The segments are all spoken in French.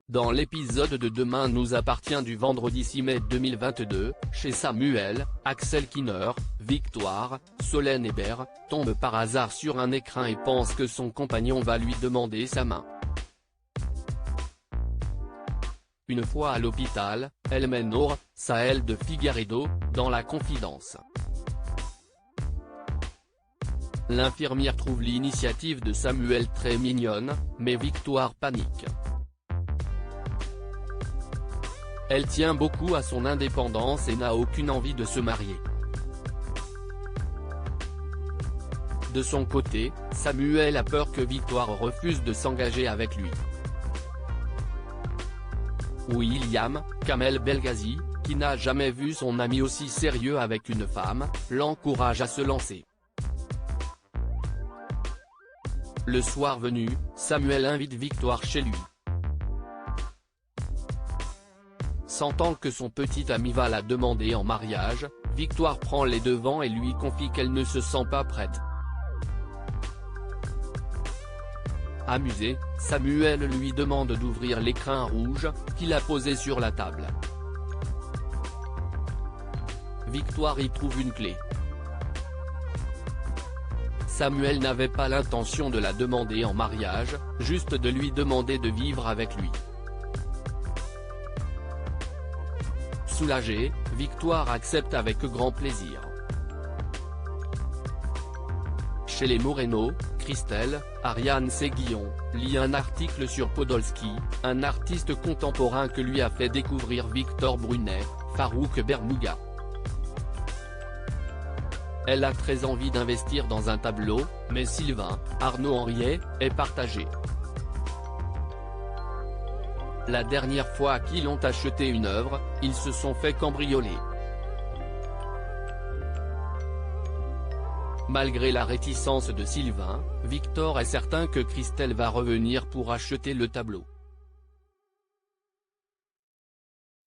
dans l'épisode de Demain nous appartient du vendredi 6 mai 2022, chez Samuel, Axel Kinner, Victoire, Solène Hébert, tombe par hasard sur un écrin et pense que son compagnon va lui demander sa main. Une fois à l'hôpital, elle mène Nour, Sahel de Figueiredo, dans la confidence. L'infirmière trouve l'initiative de Samuel très mignonne, mais Victoire panique. Elle tient beaucoup à son indépendance et n'a aucune envie de se marier. De son côté, Samuel a peur que Victoire refuse de s'engager avec lui. William, Kamel Belghazi, qui n'a jamais vu son ami aussi sérieux avec une femme, l'encourage à se lancer. Le soir venu, Samuel invite Victoire chez lui. Sentant que son petit ami va la demander en mariage, Victoire prend les devants et lui confie qu'elle ne se sent pas prête. Amusé, Samuel lui demande d'ouvrir l'écrin rouge, qu'il a posé sur la table. Victoire y trouve une clé. Samuel n'avait pas l'intention de la demander en mariage, juste de lui demander de vivre avec lui. Soulagée, Victoire accepte avec grand plaisir. Chez les Moreno, Christelle, Ariane Séguillon, lit un article sur Podolski, un artiste contemporain que lui a fait découvrir Victor Brunet, Farouk Bernouga. Elle a très envie d'investir dans un tableau, mais Sylvain, Arnaud Henriet, est partagé. La dernière fois qu'ils ont acheté une œuvre, ils se sont fait cambrioler. Malgré la réticence de Sylvain, Victor est certain que Christelle va revenir pour acheter le tableau.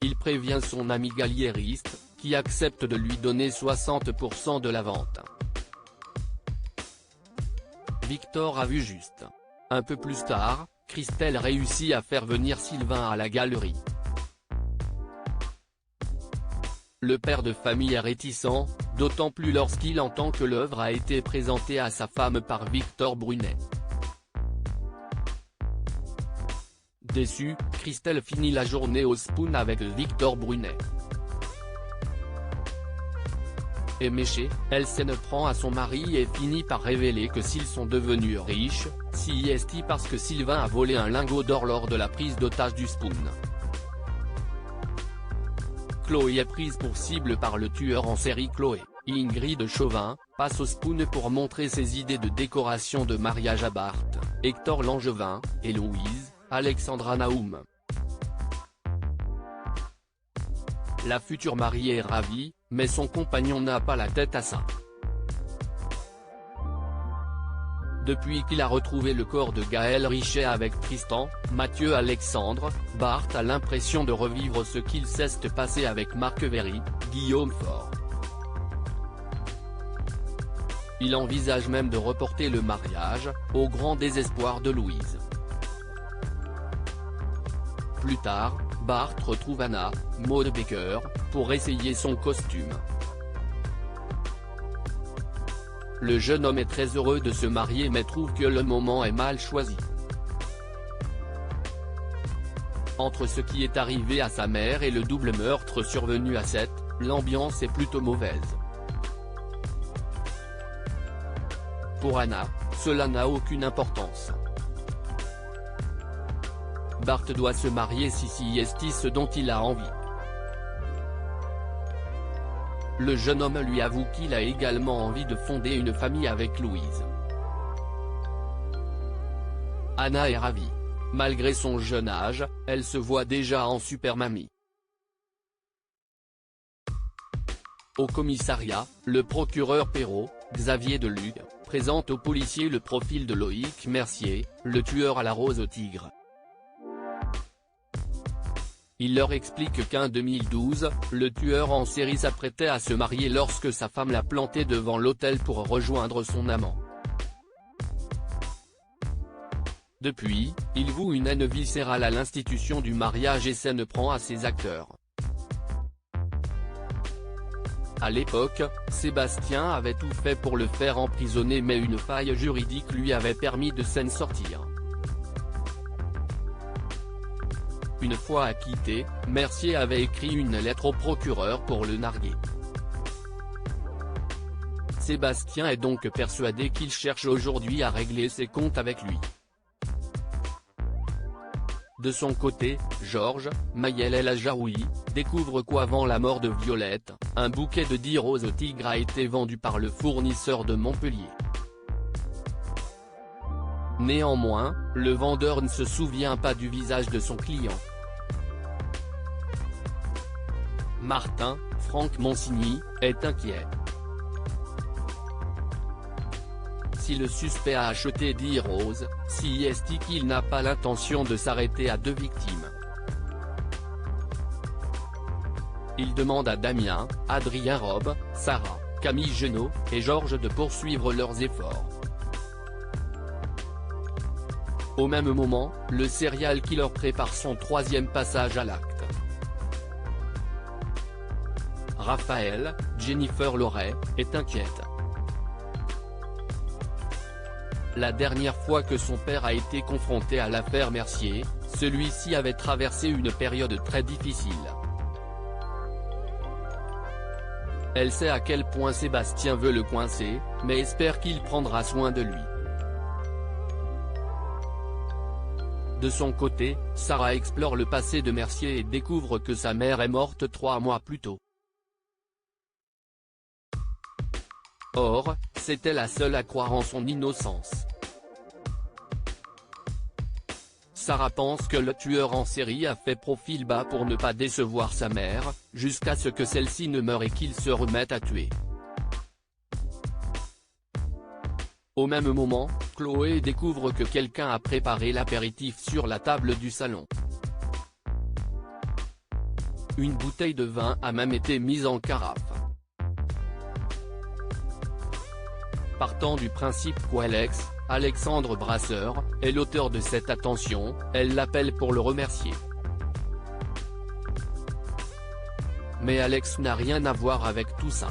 Il prévient son ami galliériste, qui accepte de lui donner 60% de la vente. Victor a vu juste. Un peu plus tard, Christelle réussit à faire venir Sylvain à la galerie. Le père de famille est réticent, d'autant plus lorsqu'il entend que l'œuvre a été présentée à sa femme par Victor Brunet. Déçue, Christelle finit la journée au Spoon avec Victor Brunet. Éméchée, elle s'en prend à son mari et finit par révéler que s'ils sont devenus riches, c'est parce que Sylvain a volé un lingot d'or lors de la prise d'otage du Spoon. Chloé est prise pour cible par le tueur en série. Chloé, Ingrid Chauvin, passe au Spoon pour montrer ses idées de décoration de mariage à Bart, Hector Langevin, et Louise, Alexandra Naoum. La future mariée est ravie, mais son compagnon n'a pas la tête à ça. Depuis qu'il a retrouvé le corps de Gaël Richet avec Tristan, Mathieu Alexandre, Bart a l'impression de revivre ce qu'il s'est passé avec Marc Véry, Guillaume Faure. Il envisage même de reporter le mariage, au grand désespoir de Louise. Plus tard, Bart retrouve Anna, Maud Baker, pour essayer son costume. Le jeune homme est très heureux de se marier mais trouve que le moment est mal choisi. Entre ce qui est arrivé à sa mère et le double meurtre survenu à Sète, l'ambiance est plutôt mauvaise. Pour Anna, cela n'a aucune importance. Bart doit se marier si c'est ce dont il a envie. Le jeune homme lui avoue qu'il a également envie de fonder une famille avec Louise. Anna est ravie. Malgré son jeune âge, elle se voit déjà en super mamie. Au commissariat, le procureur Perrault, Xavier Delugue, présente aux policiers le profil de Loïc Mercier, le tueur à la rose au tigre. Il leur explique qu'en 2012, le tueur en série s'apprêtait à se marier lorsque sa femme l'a planté devant l'hôtel pour rejoindre son amant. Depuis, il voue une haine viscérale à l'institution du mariage et s'en prend à ses acteurs. À l'époque, Sébastien avait tout fait pour le faire emprisonner, mais une faille juridique lui avait permis de s'en sortir. Une fois acquitté, Mercier avait écrit une lettre au procureur pour le narguer. Sébastien est donc persuadé qu'il cherche aujourd'hui à régler ses comptes avec lui. De son côté, Georges, Mayel El Ajaoui, découvre qu'avant la mort de Violette, un bouquet de 10 roses au tigre a été vendu par le fournisseur de Montpellier. Néanmoins, le vendeur ne se souvient pas du visage de son client. Martin, Franck Monsigny, est inquiet. Si le suspect a acheté 10 roses, si est-il qu'il n'a pas l'intention de s'arrêter à 2 victimes. Il demande à Damien, Adrien Robe, Sarah, Camille Genot, et Georges de poursuivre leurs efforts. Au même moment, le serial killer prépare son 3e passage à l'acte. Raphaël, Jennifer Loret, est inquiète. La dernière fois que son père a été confronté à l'affaire Mercier, celui-ci avait traversé une période très difficile. Elle sait à quel point Sébastien veut le coincer, mais espère qu'il prendra soin de lui. De son côté, Sarah explore le passé de Mercier et découvre que sa mère est morte 3 mois plus tôt. Or, c'était la seule à croire en son innocence. Sarah pense que le tueur en série a fait profil bas pour ne pas décevoir sa mère, jusqu'à ce que celle-ci ne meure et qu'il se remette à tuer. Au même moment, Chloé découvre que quelqu'un a préparé l'apéritif sur la table du salon. Une bouteille de vin a même été mise en carafe. Partant du principe qu'Alex, Alexandre Brasseur, est l'auteur de cette attention, elle l'appelle pour le remercier. Mais Alex n'a rien à voir avec tout ça.